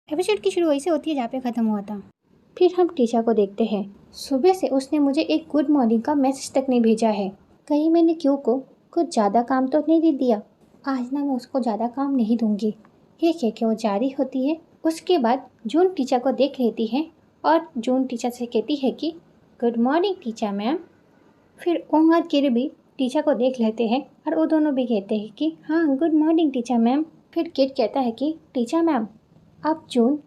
Episode की शुरू वैसे होती है जहाँ पे ख़त्म हुआ था। फिर हम टीचा को देखते हैं। सुबह से उसने मुझे एक गुड मॉर्निंग का मैसेज तक नहीं भेजा है। कहीं मैंने क्यों को कुछ ज़्यादा काम तो नहीं दे दिया। आज ना मैं उसको ज़्यादा काम नहीं दूंगी। ये कह के वो जारी होती है। उसके बाद जून टीचा को देख लेती है और जून टीचा से कहती है कि गुड मॉर्निंग टीचा मैम। फिर ओंग और किर भी टीचा को देख लेते हैं और वो दोनों भी कहते हैं कि हाँ गुड मॉर्निंग टीचा मैम। फिर किर कहता है कि टीचा मैम आप जून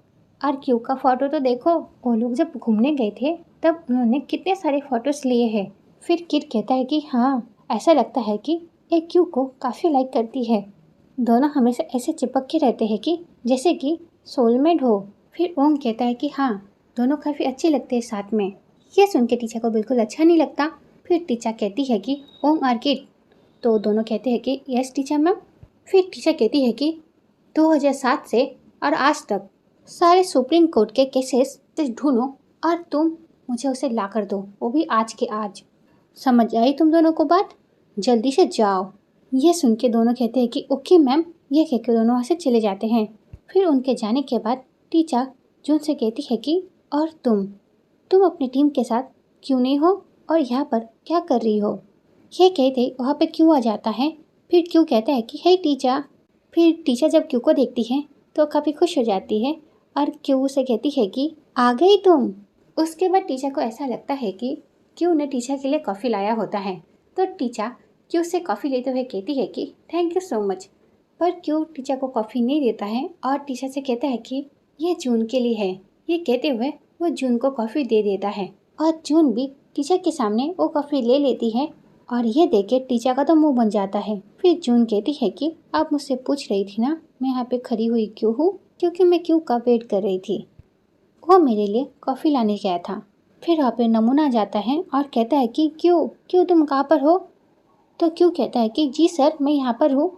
और क्यू का फ़ोटो तो देखो। वो लोग जब घूमने गए थे तब उन्होंने कितने सारे फ़ोटोज़ लिए हैं। फिर किर कहता है कि हाँ ऐसा लगता है कि एक क्यू को काफ़ी लाइक करती है। दोनों हमेशा ऐसे चिपक के रहते हैं कि जैसे कि सोलमेट हो। फिर ओम कहता है कि हाँ दोनों काफ़ी अच्छे लगते हैं साथ में। ये सुन के टीचर को बिल्कुल अच्छा नहीं लगता। फिर टीचर कहती है कि ओम और किर, तो दोनों कहते हैं कि यस टीचर मैम। फिर टीचर कहती है कि 2007 से और आज तक सारे सुप्रीम कोर्ट के केसेस ढूंढो और तुम मुझे उसे ला कर दो, वो भी आज के आज। समझ आई तुम दोनों को बात? जल्दी से जाओ। ये सुन के दोनों कहते हैं कि ओके मैम। ये कह के दोनों वहाँ से चले जाते हैं। फिर उनके जाने के बाद टीचर जून से कहती है कि और तुम अपनी टीम के साथ क्यों नहीं हो और यहाँ पर क्या कर रही हो? ये कहते वहाँ पे क्यों आ जाता है। फिर क्यों कहता है कि हे टीचर। फिर टीचर जब क्यों को देखती है तो काफ़ी खुश हो जाती है और क्यू से कहती है कि आ गई तुम। उसके बाद टीचर को ऐसा लगता है कि क्यू ने टीचर के लिए कॉफ़ी लाया होता है। तो टीचर क्यू से कॉफ़ी लेते हुए कहती है कि थैंक यू सो मच। पर क्यू टीचर को कॉफ़ी नहीं देता है और टीचर से कहता है कि ये जून के लिए है। ये कहते हुए वो जून को कॉफ़ी दे देता है और जून भी टीचर के सामने वो कॉफ़ी ले लेती है और ये देख के टीचर का तो मुंह बन जाता है। फिर जून कहती है कि आप मुझसे पूछ रही थी ना मैं यहाँ पे खड़ी हुई क्यों हूँ? क्योंकि मैं क्यू का वेट कर रही थी। वो मेरे लिए कॉफ़ी लाने गया था। फिर वहाँ पे नमूना जाता है और कहता है कि क्यों तुम कहाँ पर हो? तो क्यों कहता है कि जी सर मैं यहाँ पर हूँ।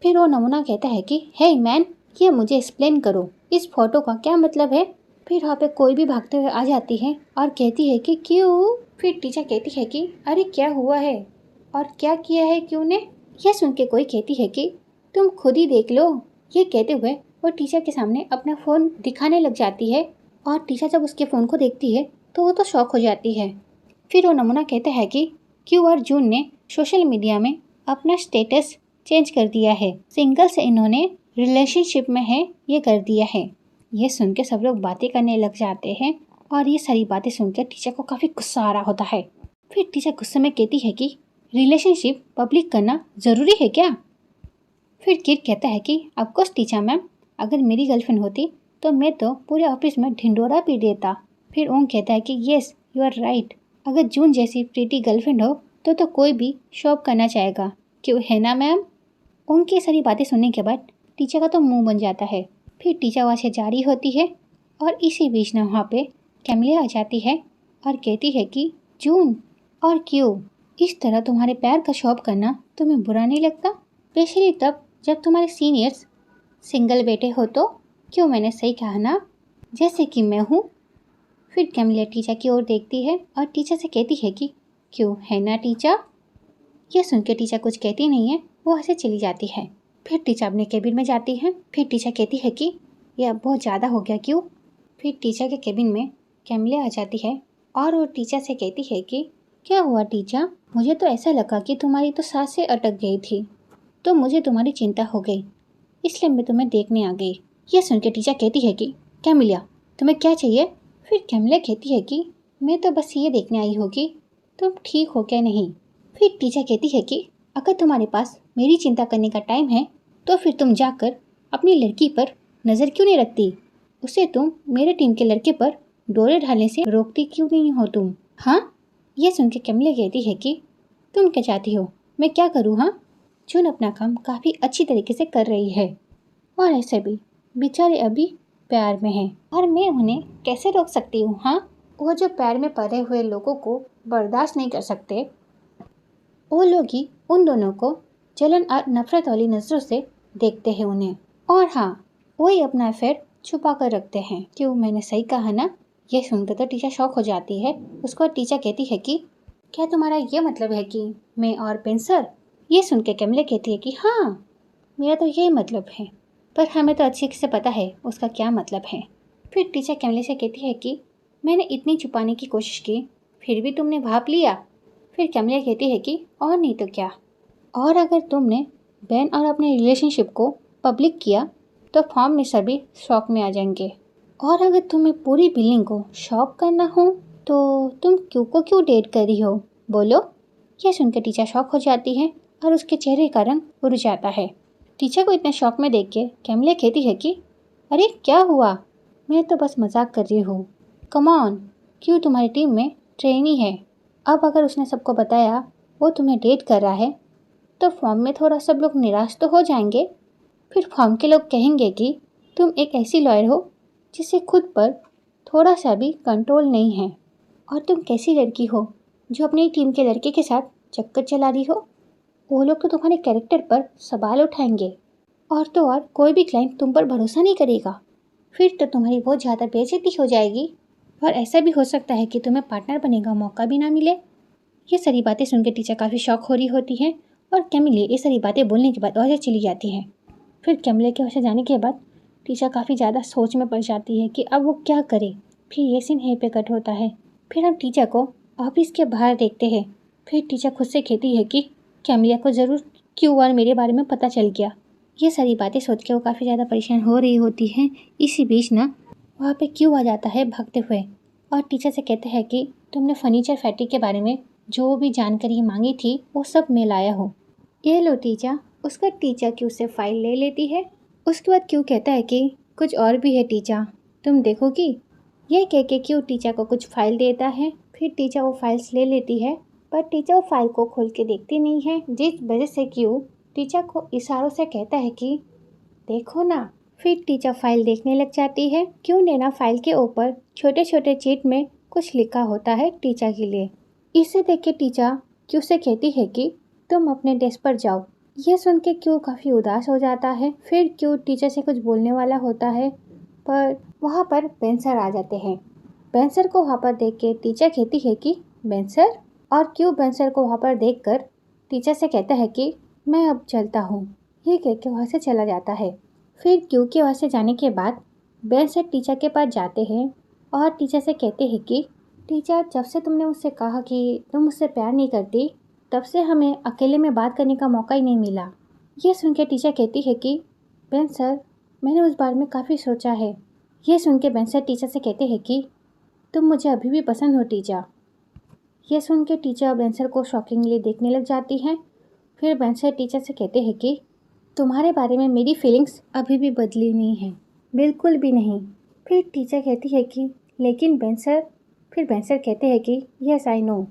फिर वो नमूना कहता है कि हे मैन ये मुझे एक्सप्लेन करो, इस फोटो का क्या मतलब है? फिर वहाँ पे कोई भी भागते हुए आ जाती है और कहती है कि क्यों। फिर टीचर कहती है कि अरे क्या हुआ है और क्या किया है क्यों ने? यह सुन के कोई कहती है कि तुम खुद ही देख लो। ये कहते हुए वो टीचर के सामने अपना फ़ोन दिखाने लग जाती है और टीचर जब उसके फ़ोन को देखती है तो वो तो शॉक हो जाती है। फिर वो नमूना कहता है कि क्यू और जून ने सोशल मीडिया में अपना स्टेटस चेंज कर दिया है। सिंगल से इन्होंने रिलेशनशिप में है ये कर दिया है। ये सुन के सब लोग बातें करने लग जाते हैं और ये सारी बातें सुनकर टीचर को काफ़ी गुस्सा आ रहा होता है। फिर टीचर गुस्से में कहती है कि रिलेशनशिप पब्लिक करना ज़रूरी है क्या? फिर किर कहता है कि ऑफकोर्स टीचर मैम, अगर मेरी गर्लफ्रेंड होती तो मैं तो पूरे ऑफिस में ढिंडोरा पीट देता। फिर ओम कहता है कि येस यू आर राइट, अगर जून जैसी प्रीटी गर्लफ्रेंड हो तो कोई भी शॉप करना चाहेगा, क्यों है ना मैम? ओम की सारी बातें सुनने के बाद टीचर का तो मुंह बन जाता है। फिर टीचर वहाँ से जारी होती है और इसी बीच में वहाँ पे कैमिलिया आ जाती है और कहती है कि जून और क्यों इस तरह तुम्हारे पैर का शॉप करना तुम्हें बुरा नहीं लगता? स्पेशली तब जब तुम्हारे सीनियर्स सिंगल बेटे हो तो? क्यों मैंने सही कहा ना? जैसे कि मैं हूँ। फिर कैमिलिया टीचर की ओर देखती है और टीचर से कहती है कि क्यों है ना टीचर? यह सुन के टीचर कुछ कहती नहीं है, वो ऐसे चली जाती है। फिर टीचर अपने केबिन में जाती है। फिर टीचर कहती है कि यह बहुत ज़्यादा हो गया क्यों? फिर टीचर के केबिन में कैमिलिया आ जाती है और वो टीचर से कहती है कि क्या हुआ टीचर? मुझे तो ऐसा लगा कि तुम्हारी तो सांसें अटक गई थी, तो मुझे तुम्हारी चिंता हो गई, इसलिए मैं तुम्हें देखने आ गई। यह सुन के टीचर कहती है कि कैमिलिया तुम्हें क्या चाहिए? फिर कैमिलिया कहती है कि मैं तो बस ये देखने आई हूँ कि तुम ठीक हो क्या नहीं। फिर टीचर कहती है कि अगर तुम्हारे पास मेरी चिंता करने का टाइम है तो फिर तुम जाकर अपनी लड़की पर नज़र क्यों नहीं रखती? उसे तुम मेरे टीम के लड़के पर डोरे डालने से रोकती क्यों नहीं हो तुम? हाँ? यह सुन के कैमिलिया कहती है कि तुम क्या चाहती हो, मैं क्या करूँ? हाँ? जून अपना काम काफ़ी अच्छी तरीके से कर रही है और ऐसे भी बेचारे अभी प्यार में हैं और मैं उन्हें कैसे रोक सकती हूँ? हाँ? वो जो प्यार में पड़े हुए लोगों को बर्दाश्त नहीं कर सकते, वो लोग ही उन दोनों को जलन और नफरत वाली नज़रों से देखते हैं उन्हें। और हाँ, वही अपना अफेयर छुपा कर रखते हैं। क्यों मैंने सही कहा ना? ये सुनकर तो टीचर शॉक हो जाती है। उसको टीचर कहती है कि क्या तुम्हारा ये मतलब है कि मैं और पेंसर? ये सुन के कैमिलिया कहती है कि हाँ मेरा तो यही मतलब है। पर हमें तो अच्छे से पता है उसका क्या मतलब है। फिर टीचर कैमले से कहती है कि मैंने इतनी छुपाने की कोशिश की, फिर भी तुमने भाप लिया। फिर कैमलिया कहती है कि और नहीं तो क्या, और अगर तुमने बहन और अपने रिलेशनशिप को पब्लिक किया तो फॉर्म में सभी शॉक में आ जाएंगे, और अगर तुम्हें पूरी बिल्डिंग को शॉक करना हो तो तुम क्यों को क्यों डेट कर रही हो, बोलो। यह सुनकर टीचर शॉक हो जाती है और उसके चेहरे का रंग उड़ जाता है। टीचर को इतना शॉक में देख के कैमलिया कहती है कि अरे क्या हुआ, मैं तो बस मजाक कर रही हूँ, कम ऑन, क्यों तुम्हारी टीम में ट्रेनी है। अब अगर उसने सबको बताया वो तुम्हें डेट कर रहा है तो फॉर्म में थोड़ा सब लोग निराश तो हो जाएंगे। फिर फॉर्म के लोग कहेंगे कि तुम एक ऐसी लॉयर हो जिसे खुद पर थोड़ा सा भी कंट्रोल नहीं है, और तुम कैसी लड़की हो जो अपनी टीम के लड़के के साथ चक्कर चला रही हो। वो लोग तो तुम्हारे कैरेक्टर पर सवाल उठाएंगे, और तो और कोई भी क्लाइंट तुम पर भरोसा नहीं करेगा। फिर तो तुम्हारी बहुत ज़्यादा बेइज्जती हो जाएगी, और ऐसा भी हो सकता है कि तुम्हें पार्टनर बनने का मौका भी ना मिले। ये सारी बातें सुनकर टीचर काफ़ी शॉक हो रही होती है, और कैमिली ये सारी बातें बोलने के बाद वहाँ से चली जाती है। फिर कैमिली के वहाँ से जाने के बाद टीचर काफ़ी ज़्यादा सोच में पड़ जाती है कि अब वो क्या करे। फिर ये सीन यहीं पे कट होता है। फिर हम टीचर को ऑफिस के बाहर देखते हैं। फिर टीचर खुद से कहती है कि कैमिलिया को ज़रूर क्यों और मेरे बारे में पता चल गया। ये सारी बातें सोच के वो काफ़ी ज़्यादा परेशान हो रही होती हैं। इसी बीच ना वहाँ पे क्यों आ जाता है भागते हुए, और टीचर से कहते हैं कि तुमने फर्नीचर फैक्ट्री के बारे में जो भी जानकारी मांगी थी वो सब मैं लाया हूँ, ये लो टीचर। उसका टीचर क्यों से फाइल ले लेती है। उसके बाद क्यों कहता है कि कुछ और भी है टीचर, तुम देखोगी। ये कह के क्यों टीचर को कुछ फाइल देता है। फिर टीचर वो फाइल्स ले लेती है, पर टीचर वो फाइल को खोल के देखती नहीं है, जिस वजह से क्यों टीचर को इशारों से कहता है कि देखो ना। फिर टीचर फाइल देखने लग जाती है। क्यों लेना फाइल के ऊपर छोटे छोटे चीट में कुछ लिखा होता है टीचर के लिए। इसे देख के टीचर क्यों से कहती है कि तुम अपने डेस्क पर जाओ। यह सुन के क्यों काफ़ी उदास हो जाता है। फिर क्यों टीचर से कुछ बोलने वाला होता है, पर वहाँ पर बेंसर आ जाते हैं। बेंसर को वहाँ पर देख के टीचर कहती है कि बेंसर, और क्यों बेंसर को वहाँ पर देख कर टीचर से कहता है कि मैं अब चलता हूँ। ये कह के वहाँ से चला जाता है। फिर क्यों के वहाँ से जाने के बाद बेंसर टीचर के पास जाते हैं और टीचर से कहते हैं कि टीचर, जब से तुमने मुझसे कहा कि तुम मुझसे प्यार नहीं करती, तब से हमें अकेले में बात करने का मौका ही नहीं मिला। ये सुन के टीचर कहती है कि बेंसर, मैंने उस बारे में काफ़ी सोचा है। ये सुन के बेंसर टीचर से कहते हैं कि तुम मुझे अभी भी पसंद हो टीचर। ये सुन के टीचर बेंसर को शॉकिंगली देखने लग जाती हैं। फिर बेंसर टीचर से कहते हैं कि तुम्हारे बारे में मेरी फीलिंग्स अभी भी बदली नहीं हैं, बिल्कुल भी नहीं। फिर टीचर कहती है कि लेकिन बेंसर। फिर बेंसर कहते हैं कि यस आई नो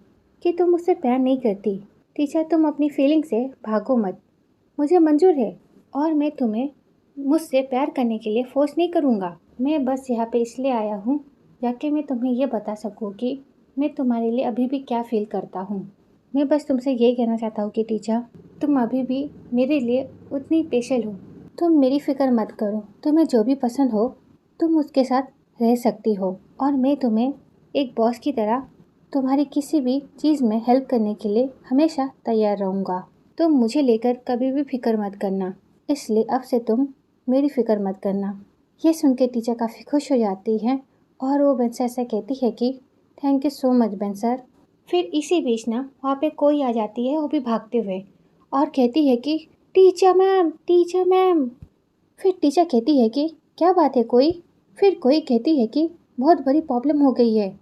कि तुम मुझसे प्यार नहीं करती। टीचर, तुम अपनी फीलिंग से भागो मत, मुझे मंजूर है, और मैं तुम्हें मुझसे प्यार करने के लिए फोर्स नहीं करूँगा। मैं बस यहाँ पे इसलिए आया हूँ जाके मैं तुम्हें ये बता सकूँ कि मैं तुम्हारे लिए अभी भी क्या फील करता हूँ। मैं बस तुमसे यही कहना चाहता हूँ कि टीचर, तुम अभी भी मेरे लिए उतनी स्पेशल हो। तुम मेरी फ़िक्र मत करो, तुम्हें जो भी पसंद हो तुम उसके साथ रह सकती हो, और मैं तुम्हें एक बॉस की तरह तुम्हारी किसी भी चीज़ में हेल्प करने के लिए हमेशा तैयार रहूँगा। तुम मुझे लेकर कभी भी फिक्र मत करना, इसलिए अब से तुम मेरी फ़िक्र मत करना। ये सुन के टीचर काफ़ी खुश हो जाती है, और वो बेंसर से कहती है कि थैंक यू सो मच बेंसर। फिर इसी बीच ना वहाँ पे कोई आ जाती है, वो भी भागते हुए, और कहती है कि टीचर मैम, टीचर मैम। फिर टीचर कहती है कि क्या बात है कोई। फिर कोई कहती है कि बहुत बड़ी प्रॉब्लम हो गई है,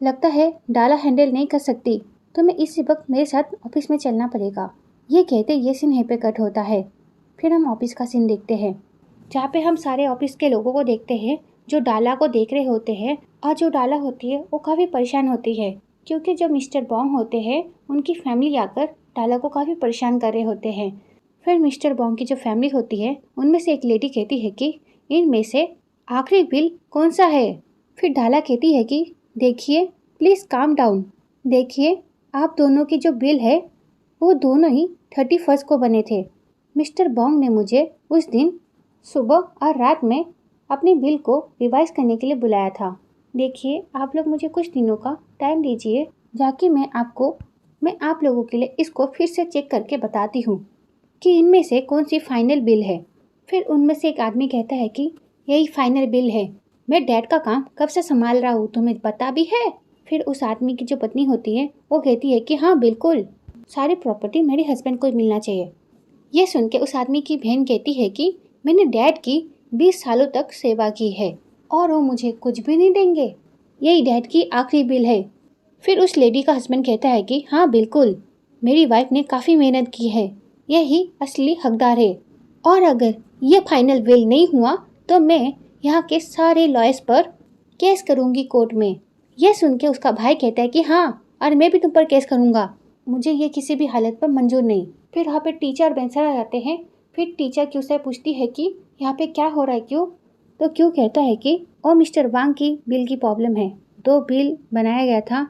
लगता है डाला हैंडल नहीं कर सकती, तुम्हें इसी वक्त मेरे साथ ऑफिस में चलना पड़ेगा। ये कहते ये सीन यहीं पे कट होता है। फिर हम ऑफिस का सीन देखते हैं, जहाँ पे हम सारे ऑफिस के लोगों को देखते हैं जो डाला को देख रहे होते हैं, और जो डाला होती है वो काफ़ी परेशान होती है, क्योंकि जो मिस्टर बॉन्ग होते हैं उनकी फैमिली आकर डाला को काफ़ी परेशान कर रहे होते हैं। फिर मिस्टर बॉन्ग की जो फैमिली होती है उनमें से एक लेडी कहती है कि इनमें से आखिरी बिल कौन सा है। फिर डाला कहती है कि देखिए प्लीज़ काम डाउन, देखिए आप दोनों की जो बिल है वो दोनों ही 31 को बने थे। मिस्टर बॉन्ग ने मुझे उस दिन सुबह और रात में अपने बिल को रिवाइज करने के लिए बुलाया था। देखिए आप लोग मुझे कुछ दिनों का टाइम दीजिए, जाके मैं आप लोगों के लिए इसको फिर से चेक करके बताती हूँ कि इनमें से कौन सी फाइनल बिल है। फिर उनमें से एक आदमी कहता है कि यही फाइनल बिल है, मैं डैड का काम कब से संभाल रहा हूँ, तुम्हें पता भी है। फिर उस आदमी की जो पत्नी होती है वो कहती है कि हाँ बिल्कुल, सारी प्रॉपर्टी मेरे हस्बैंड को मिलना चाहिए। ये सुन के उस आदमी की बहन कहती है कि मैंने डैड की 20 सालों तक सेवा की है और वो मुझे कुछ भी नहीं देंगे, यही डैड की आखिरी बिल है। फिर उस लेडी का हस्बैंड कहता है कि हाँ बिल्कुल, मेरी वाइफ ने काफ़ी मेहनत की है, यही असली हकदार है, और अगर ये फाइनल बिल नहीं हुआ तो मैं यहाँ के सारे लॉयर्स पर केस करूँगी कोर्ट में। यह सुन के उसका भाई कहता है कि हाँ, और मैं भी तुम पर केस करूँगा, मुझे ये किसी भी हालत पर मंजूर नहीं। फिर वहाँ पे टीचर और बेंसर आ जाते हैं। फिर टीचर क्यू से पूछती है कि यहाँ पे क्या हो रहा है क्यों। तो क्यों कहता है कि ओ मिस्टर वांग की बिल की प्रॉब्लम है, 2 बिल बनाया गया था,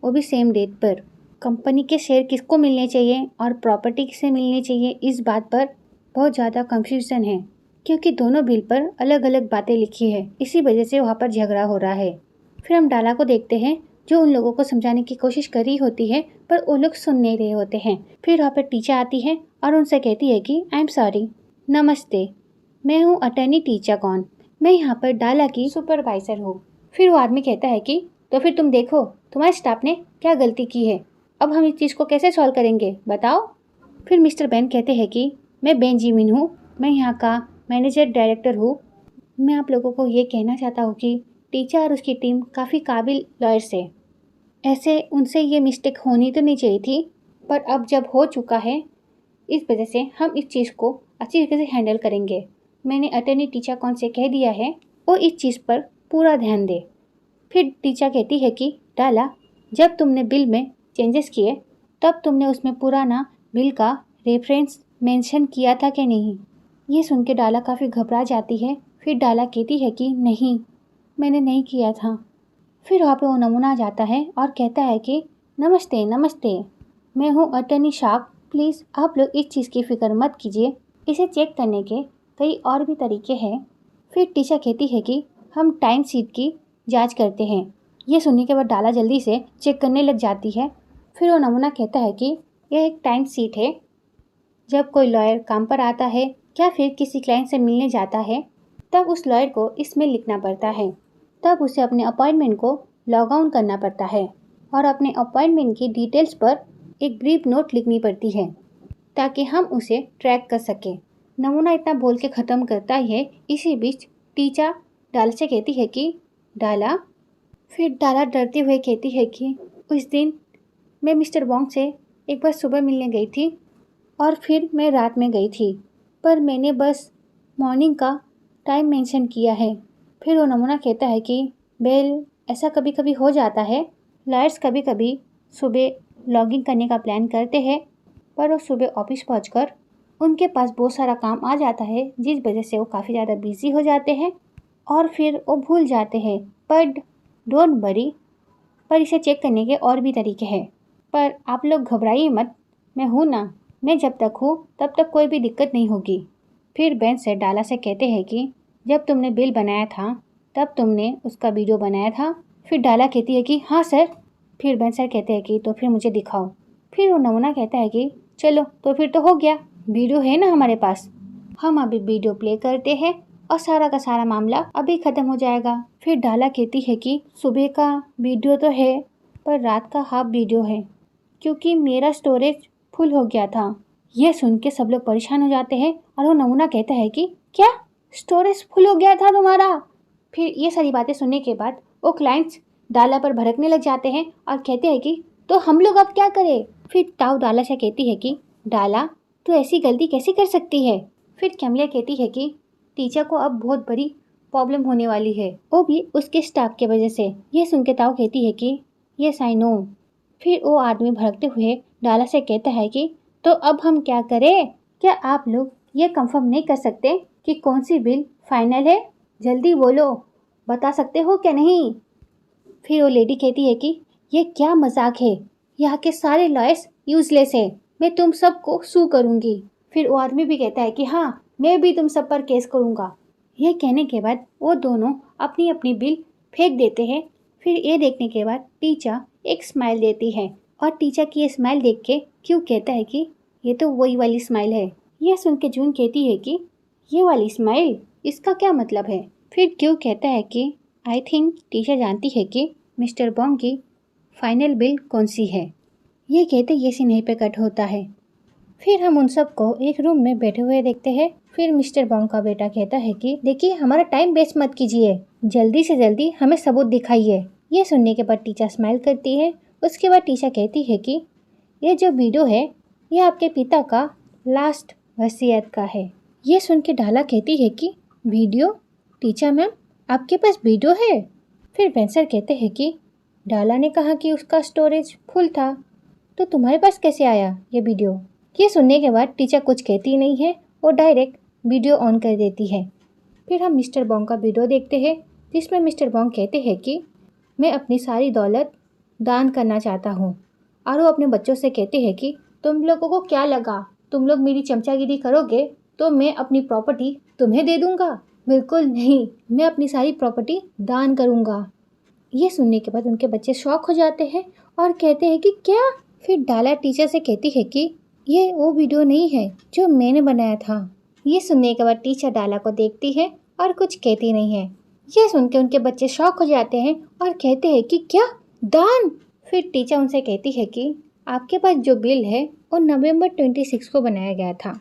वो भी सेम डेट पर। कंपनी के शेयर किसको मिलने चाहिए और प्रॉपर्टी किसे मिलनी चाहिए, इस बात पर बहुत ज़्यादा कंफ्यूजन है, क्योंकि दोनों बिल पर अलग अलग बातें लिखी है। इसी वजह से वहाँ पर झगड़ा हो रहा है। फिर हम डाला को देखते हैं जो उन लोगों को समझाने की कोशिश कर रही होती है, पर वो लोग सुन नहीं रहे होते हैं। फिर वहाँ पर टीचर आती है और उनसे कहती है कि आई एम सॉरी, नमस्ते, मैं हूँ अटर्नी टीचर कौन, मैं यहाँ पर डाला की सुपरवाइजर हूँ। फिर वो आदमी कहता है कि तो फिर तुम देखो तुम्हारे स्टाफ ने क्या गलती की है, अब हम इस चीज़ को कैसे सॉल्व करेंगे बताओ। फिर मिस्टर बेन कहते हैं कि मैं बेंजामिन हूँ, मैं यहाँ का मैनेजर डायरेक्टर हूँ। मैं आप लोगों को ये कहना चाहता हूँ कि टीचर और उसकी टीम काफ़ी काबिल लॉयर्स है, ऐसे उनसे ये मिस्टेक होनी तो नहीं चाहिए थी, पर अब जब हो चुका है इस वजह से हम इस चीज़ को अच्छी तरीके से हैंडल करेंगे। मैंने अटर्नी टीचर कौन से कह दिया है वो इस चीज़ पर पूरा ध्यान दे। फिर टीचर कहती है कि डाला, जब तुमने बिल में चेंजेस किए तब तुमने उसमें पुराना बिल का रेफरेंस मेंशन किया था कि नहीं। ये सुन के डाला काफ़ी घबरा जाती है। फिर डाला कहती है कि नहीं, मैंने नहीं किया था। फिर वहाँ पे वो नमूना आ जाता है और कहता है कि नमस्ते नमस्ते, मैं हूँ अटर्नी शार्क, प्लीज़ आप लोग इस चीज़ की फ़िक्र मत कीजिए, इसे चेक करने के कई और भी तरीके हैं। फिर टीचर कहती है कि हम टाइम शीट की जांच करते हैं। ये सुनने के बाद डाला जल्दी से चेक करने लग जाती है। फिर वो नमूना कहता है कि यह एक टाइम शीट है, जब कोई लॉयर काम पर आता है या फिर किसी क्लाइंट से मिलने जाता है तब उस लॉयर को इसमें लिखना पड़ता है, तब उसे अपने अपॉइंटमेंट को लॉग आउट करना पड़ता है और अपने अपॉइंटमेंट की डिटेल्स पर एक ब्रीफ नोट लिखनी पड़ती है ताकि हम उसे ट्रैक कर सकें। नमूना इतना बोल के ख़त्म करता है। इसी बीच टीचर डाला से कहती है कि डाला। फिर डाला डरते हुए कहती है कि उस दिन मैं मिस्टर वोंग से एक बार सुबह मिलने गई थी और फिर मैं रात में गई थी, पर मैंने बस मॉर्निंग का टाइम मेंशन किया है। फिर वो नमूना कहता है कि बेल, ऐसा कभी कभी हो जाता है, लायर्स कभी कभी सुबह लॉगिन करने का प्लान करते हैं, पर वो सुबह ऑफिस पहुंचकर उनके पास बहुत सारा काम आ जाता है, जिस वजह से वो काफ़ी ज़्यादा बिजी हो जाते हैं और फिर वो भूल जाते हैं। पर डोंट वरी, पर इसे चेक करने के और भी तरीके हैं, पर आप लोग घबराइए मत, मैं हूँ ना, मैं जब तक हूँ तब तक कोई भी दिक्कत नहीं होगी। फिर बेन से डाला से कहते हैं कि जब तुमने बिल बनाया था तब तुमने उसका वीडियो बनाया था। फिर डाला कहती है कि हाँ सर। फिर बेन सर कहते हैं कि तो फिर मुझे दिखाओ। फिर वो नमूना कहता है कि चलो तो फिर तो हो गया, वीडियो है ना हमारे पास, हम अभी वीडियो प्ले करते हैं और सारा का सारा मामला अभी ख़त्म हो जाएगा। फिर डाला कहती है कि सुबह का वीडियो तो है पर रात का हाफ वीडियो है, क्योंकि मेरा स्टोरेज फुल हो गया था। यह सुन के सब लोग परेशान हो जाते हैं और वो नमूना कहता है कि क्या स्टोरेज फुल हो गया था तुम्हारा। फिर ये सारी बातें सुनने के बाद वो क्लाइंट्स डाला पर भड़कने लग जाते हैं और कहते हैं कि तो हम लोग अब क्या करें। फिर ताऊ डाला से कहती है कि डाला, तू ऐसी गलती कैसे कर सकती है। फिर कैमलिया कहती है कि टीचर को अब बहुत बड़ी प्रॉब्लम होने वाली है, वो भी उसके स्टाफ की वजह से। यह सुन के ताऊ कहती है कि यस आई नो। फिर वो आदमी भड़कते हुए डाला से कहता है कि तो अब हम क्या करें, क्या आप लोग ये कंफर्म नहीं कर सकते कि कौन सी बिल फाइनल है, जल्दी बोलो, बता सकते हो क्या नहीं। फिर वो लेडी कहती है कि ये क्या मजाक है, यहाँ के सारे लॉयर्स यूजलेस है, मैं तुम सबको सू करूँगी। फिर वो आदमी भी कहता है कि हाँ, मैं भी तुम सब पर केस करूँगा। यह कहने के बाद वो दोनों अपनी अपनी बिल फेंक देते हैं। फिर ये देखने के बाद टीचर एक स्माइल देती है और टीचर की ये स्माइल देख के क्यों कहता है कि ये तो वही वाली स्माइल है। यह सुन के जून कहती है कि ये वाली स्माइल, इसका क्या मतलब है? फिर क्यों कहता है कि आई थिंक टीचर जानती है कि मिस्टर बॉन्ग की फाइनल बिल कौन सी है। ये कहते ये सीन यहीं पे कट होता है। फिर हम उन सबको एक रूम में बैठे हुए देखते हैं। फिर मिस्टर बॉन्ग का बेटा कहता है कि देखिए हमारा टाइम वेस्ट मत कीजिए, जल्दी से जल्दी हमें सबूत दिखाइए। ये सुनने के बाद टीचर स्माइल करती है। उसके बाद टीचर कहती है कि ये जो वीडियो है ये आपके पिता का लास्ट वसीयत का है। ये सुन के डाला कहती है कि वीडियो? टीचर मैम आपके पास वीडियो है? फिर बेंसर कहते हैं कि डाला ने कहा कि उसका स्टोरेज फुल था, तो तुम्हारे पास कैसे आया ये वीडियो? ये सुनने के बाद टीचर कुछ कहती नहीं है, वो डायरेक्ट वीडियो ऑन कर देती है। फिर हम मिस्टर बॉन्ग का वीडियो देखते हैं जिसमें मिस्टर बॉन्ग कहते हैं कि मैं अपनी सारी दौलत दान करना चाहता हूँ। और वो अपने बच्चों से कहते हैं कि तुम लोगों को क्या लगा, तुम लोग मेरी चमचागिरी करोगे तो मैं अपनी प्रॉपर्टी तुम्हें दे दूँगा? बिल्कुल नहीं, मैं अपनी सारी प्रॉपर्टी दान करूँगा। ये सुनने के बाद उनके बच्चे शॉक हो जाते हैं और कहते हैं कि क्या? फिर डाला टीचर से कहती है कि ये वो वीडियो नहीं है जो मैंने बनाया था। ये सुनने के बाद टीचर डाला को देखती है और कुछ कहती नहीं है। ये सुन के उनके बच्चे शॉक हो जाते हैं और कहते हैं कि क्या? दान? फिर टीचर उनसे कहती है कि आपके पास जो बिल है वो नवंबर 26 को बनाया गया था,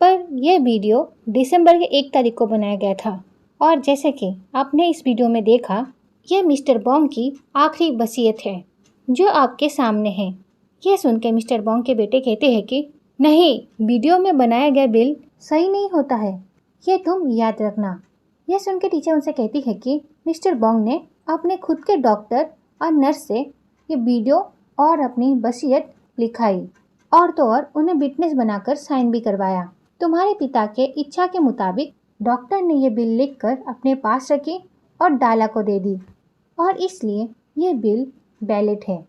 पर यह वीडियो दिसंबर के 1 तारीख को बनाया गया था। और जैसे कि आपने इस वीडियो में देखा, यह मिस्टर बॉन्ग की आखिरी वसीयत है जो आपके सामने है। यह सुनकर मिस्टर बॉन्ग के बेटे कहते हैं कि नहीं, वीडियो में बनाया गया बिल सही नहीं होता है, ये तुम याद रखना। यह सुनकर टीचर उनसे कहती है कि मिस्टर बॉन्ग ने अपने खुद के डॉक्टर और नर्स से ये वीडियो और अपनी वसीयत लिखाई, और तो और उन्हें विटनेस बनाकर साइन भी करवाया। तुम्हारे पिता के इच्छा के मुताबिक डॉक्टर ने ये बिल लिखकर अपने पास रखी और डाला को दे दी, और इसलिए ये बिल वैलिड है।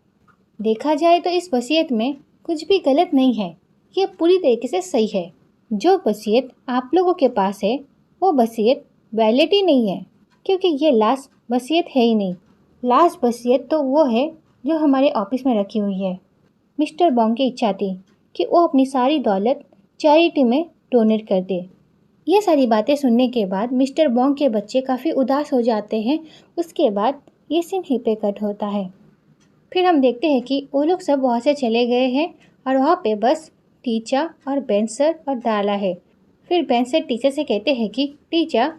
देखा जाए तो इस वसीयत में कुछ भी गलत नहीं है, ये पूरी तरीके से सही है। जो वसीयत आप लोगों के पास है वो वसीयत वैलिड ही नहीं है, क्योंकि ये लास्ट वसीयत है ही नहीं। लास्ट वसीयत तो वो है जो हमारे ऑफिस में रखी हुई है। मिस्टर बॉन्ग की इच्छा थी कि वो अपनी सारी दौलत चैरिटी में डोनेट कर दे। ये सारी बातें सुनने के बाद मिस्टर बॉन्ग के बच्चे काफ़ी उदास हो जाते हैं। उसके बाद ये सीन ही पे कट होता है। फिर हम देखते हैं कि वो लोग सब वहाँ से चले गए हैं और वहाँ पे बस टीचर और बेंसर और डाला है। फिर बेंसर टीचर से कहते हैं कि टीचर,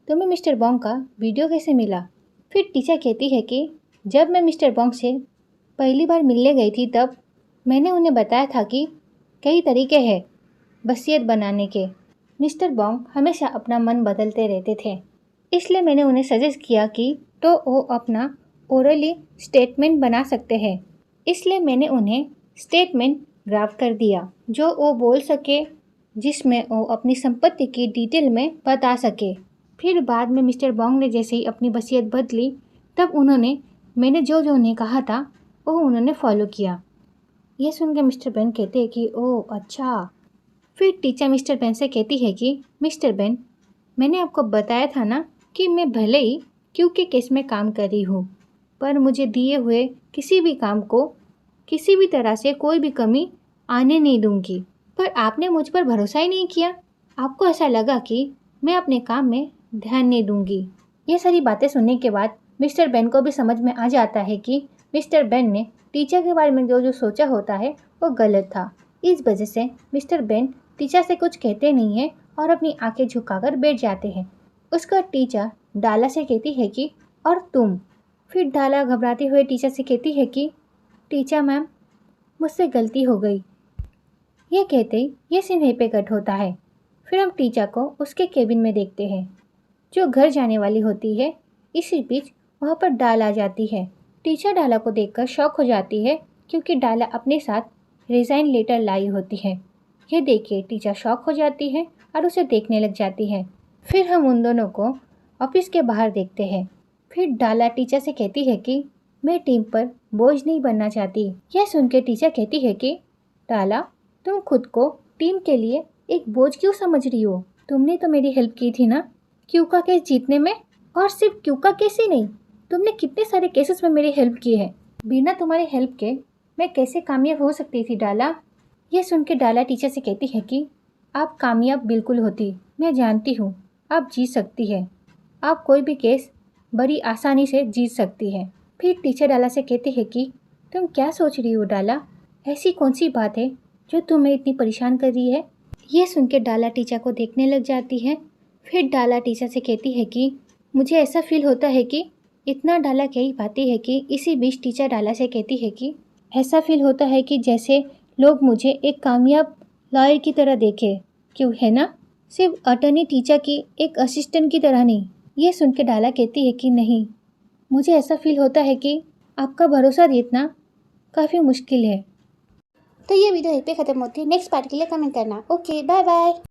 तुम्हें मिस्टर बॉन्ग का वीडियो कैसे मिला? फिर टीचर कहती है कि जब मैं मिस्टर बॉन्ग से पहली बार मिलने गई थी तब मैंने उन्हें बताया था कि कई तरीके हैं वसीयत बनाने के। मिस्टर बॉन्ग हमेशा अपना मन बदलते रहते थे, इसलिए मैंने उन्हें सजेस्ट किया कि तो वो अपना ओरली स्टेटमेंट बना सकते हैं। इसलिए मैंने उन्हें स्टेटमेंट ड्राफ्ट कर दिया जो वो बोल सके, जिसमें वो अपनी संपत्ति की डिटेल में बता सके। फिर बाद में मिस्टर बॉन्ग ने जैसे ही अपनी वसीयत बदली तब मैंने जो जो उन्हें कहा था वो उन्होंने फॉलो किया। ये सुन के मिस्टर बेन कहते हैं कि ओह अच्छा। फिर टीचर मिस्टर बेन से कहती है कि मिस्टर बेन, मैंने आपको बताया था ना कि मैं भले ही क्यू के केस में काम कर रही हूँ, पर मुझे दिए हुए किसी भी काम को किसी भी तरह से कोई भी कमी आने नहीं दूंगी। पर आपने मुझ पर भरोसा ही नहीं किया। आपको ऐसा लगा कि मैं अपने काम में ध्यान नहीं दूंगी। ये सारी बातें सुनने के बाद मिस्टर बेन को भी समझ में आ जाता है कि मिस्टर बेन ने टीचर के बारे में जो जो सोचा होता है वो गलत था। इस वजह से मिस्टर बेन टीचर से कुछ कहते नहीं हैं और अपनी आंखें झुकाकर बैठ जाते हैं। उसका टीचर डाला से कहती है कि और तुम? फिर डाला घबराते हुए टीचर से कहती है कि टीचर मैम, मुझसे गलती हो गई। ये कहते ही ये सीन यहीं पे कट होता है। फिर हम टीचर को उसके केबिन में देखते हैं जो घर जाने वाली होती है। इसी बीच वहाँ पर डाला आ जाती है। टीचर डाला को देखकर शॉक हो जाती है क्योंकि डाला अपने साथ रिज़ाइन लेटर लाई होती है। यह देख के टीचर शॉक हो जाती है और उसे देखने लग जाती है। फिर हम उन दोनों को ऑफिस के बाहर देखते हैं। फिर डाला टीचर से कहती है कि मैं टीम पर बोझ नहीं बनना चाहती। यह सुन के टीचर कहती है कि डाला, तुम खुद को टीम के लिए एक बोझ क्यों समझ रही हो? तुमने तो मेरी हेल्प की थी ना क्यू का केस जीतने में। और सिर्फ क्यू का केस ही नहीं, तुमने कितने सारे केसेस में मेरी हेल्प की है। बिना तुम्हारी हेल्प के मैं कैसे कामयाब हो सकती थी डाला? यह सुन के डाला टीचर से कहती है कि आप कामयाब बिल्कुल होती, मैं जानती हूँ आप जीत सकती है। आप कोई भी केस बड़ी आसानी से जीत सकती है। फिर टीचर डाला से कहती है कि तुम क्या सोच रही हो डाला? ऐसी कौन सी बात है जो तुम्हें इतनी परेशान कर रही है? ये सुन के डाला टीचर को देखने लग जाती है। फिर डाला टीचर से कहती है कि मुझे ऐसा फील होता है कि इतना डाला क्या ही बातें है कि इसी बीच टीचर डाला से कहती है कि ऐसा फील होता है कि जैसे लोग मुझे एक कामयाब लॉयर की तरह देखे, क्यों है ना? सिर्फ अटर्नी टीचर की एक असिस्टेंट की तरह नहीं। ये सुन के डाला कहती है कि नहीं, मुझे ऐसा फील होता है कि आपका भरोसा जीतना काफ़ी मुश्किल है। तो ये वीडियो यहीं पे ख़त्म होती है। नेक्स्ट पार्ट के लिए कमेंट करना। Okay, bye bye.